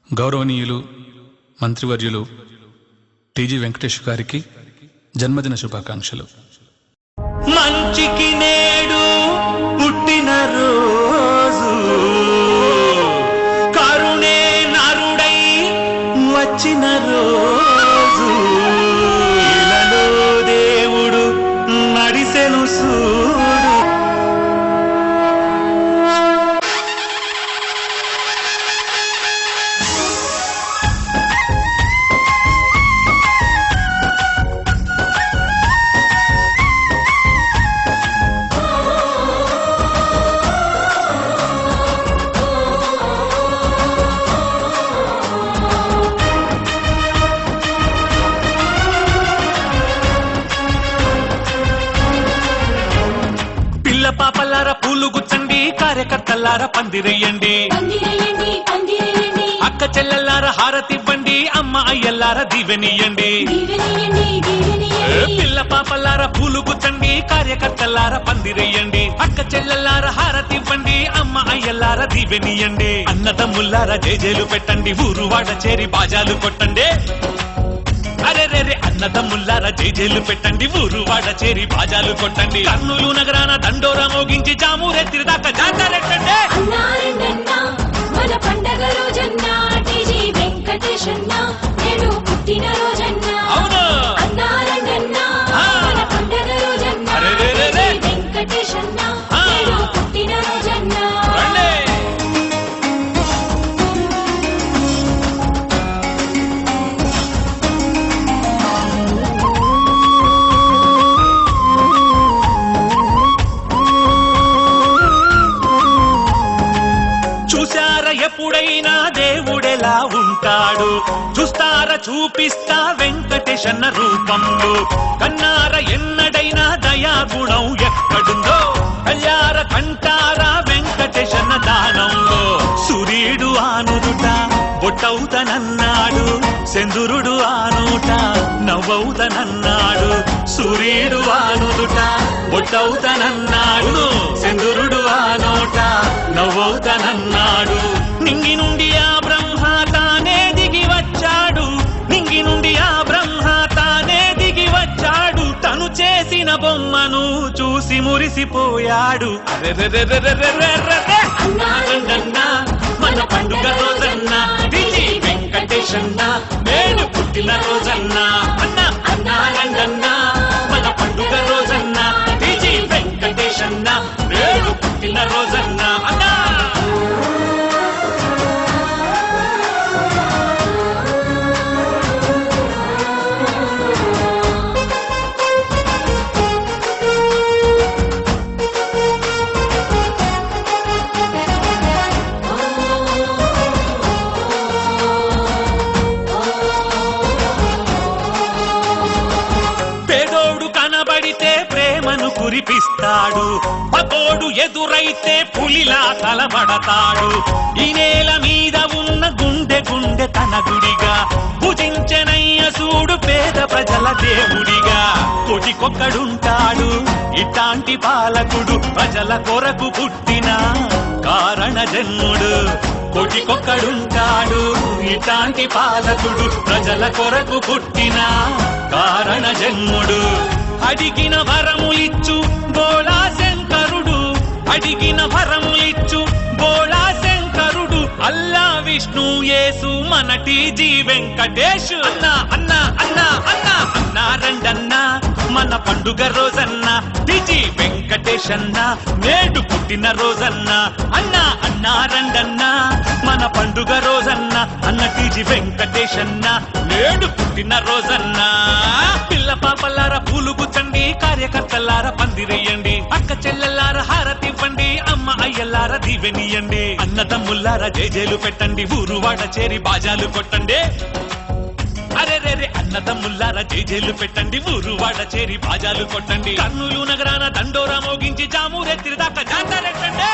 గౌరవనీయులు మంత్రివర్యులు టీజీ వెంకటేష్ గారికి జన్మదిన శుభాకాంక్షలు. మంచికి నేడు పుట్టిన రోజు, కరుణే నరుడై వచ్చిన రోజు, ఇలలో దేవుడు నడిసెను సూడు. పాపలారా పూలు గుచ్చండి, కార్యకర్తలారా పందిరేయండి, అక్క చెల్లెల్లారా హారతివ్వండి, అమ్మ అయ్యల్లారా దీవెనియండి. పిల్ల పాపలారా పూలు గుచ్చండి, కార్యకర్తలారా పందిరేయండి, అక్క చెల్లెల్లారా హారతివ్వండి, అమ్మ అయ్యల్లారా దీవెనియండి. అన్నదమ్ముల్లారా జేజేలు పెట్టండి, ఊరు వాడ చేరి బాజాలు కొట్టండి. అరే రే అన్నదమ్ముల్లారా జైజేలు పెట్టండి, ఊరు వాడ చేరి బాజాలు కొట్టండి. కర్నూలు నగరాన దండోరా మోగించి జామూరెత్తిరి దాకా జాతరెట్టండి. మన పండగ రోజన్న టీజీ వెంకటేశన్న నేడు పుట్టిన రోజన్న. అవును అన్నారన్న మన పండగ రోజన్న టీజీ వెంకటేశన్న నేడు పుట్టిన రోజన్న. చూసారా ఎప్పుడైనా దేవుడెలా ఉంటాడు, చూస్తారా చూపిస్తా వెంకటేశన్న రూపంలో. కన్నారా ఎన్నడైనా దయాగుణం ఎక్కడుందో, కళ్ళార కంటారా వెంకటేశన్న దానంలో. సూర్యుడు ఆనుదుట బొట్టవుతనన్నాడు, చంద్రుడు ఆనుట నవ్వవుతనన్నాడు. సూర్యుడు ఆనుదుట బొట్టవుతనన్నాడు, చంద్రుడు ఆనోట నవ్వవుతనన్నాడు. నింగి నుండి ఆ బ్రహ్మ తానే దిగి వచ్చాడు, నింగి నుండి ఆ బ్రహ్మ తానే దిగి వచ్చాడు. తను చేసిన బొమ్మను చూసి మురిసిపోయాడు. మన పండుగ రోజన్న టీజీ వెంకటేశన్న నేడు పుట్టిన రోజన్న. అన్న అన్నారండన్న మన పండుగ రోజన్న టీజీ వెంకటేశన్న నేడు పుట్టిన రోజన్న. అన్నా కనబడితే ప్రేమను కురిపిస్తాడు, పగోడు ఎదురైతే పులిలా తలబడతాడు. ఈ నేల మీద ఉన్న గుండె గుండె తన గుడిగా పూజించనయ్య సూడు పేద ప్రజల దేవుడిగా. కోటికొక్కడుంటాడు ఇట్లాంటి పాలకుడు, ప్రజల కొరకు పుట్టిన కారణ జన్ముడు. కోటికొక్కడుంటాడు ఇట్లాంటి పాలకుడు, ప్రజల కొరకు పుట్టిన కారణ జన్ముడు. అడిగిన వరములిచ్చు బోళా శంకరుడు, అడిగిన వరములిచ్చు బోళా శంకరుడు. అల్లా విష్ణు యేసు మన టీజీ వెంకటేష్. అన్నా అన్నా అన్నా అన్నా అన్నారండన్న మన పండుగ రోజన్న టీజీ వెంకటేశన్న నేడు పుట్టిన రోజన్న. అన్నా అన్నారండన్న మన పండుగ రోజన్న అన్న టీజీ వెంకటేశన్న నేడు పుట్టిన రోజన్న. పిల్ల పాపలారా పూలు గుచ్చండి, కార్యకర్తలారా పందిరేయండి, అక్క చెల్లెల్లారా హారతివ్వండి, అమ్మ అయ్యల్లారా దీవెనియండి. అన్నదమ్ముల్లారా జైజేలు పెట్టండి, ఊరు వాడ చేరి బాజాలు కొట్టండి. అరే రే అన్నదమ్ముల్లారా జైజేలు పెట్టండి, ఊరు వాడ చేరి బాజాలు కొట్టండి. కర్నూలు నగరాన దండోరా మోగించి జామూరెత్తిరి దాకా జాతరెట్టండి.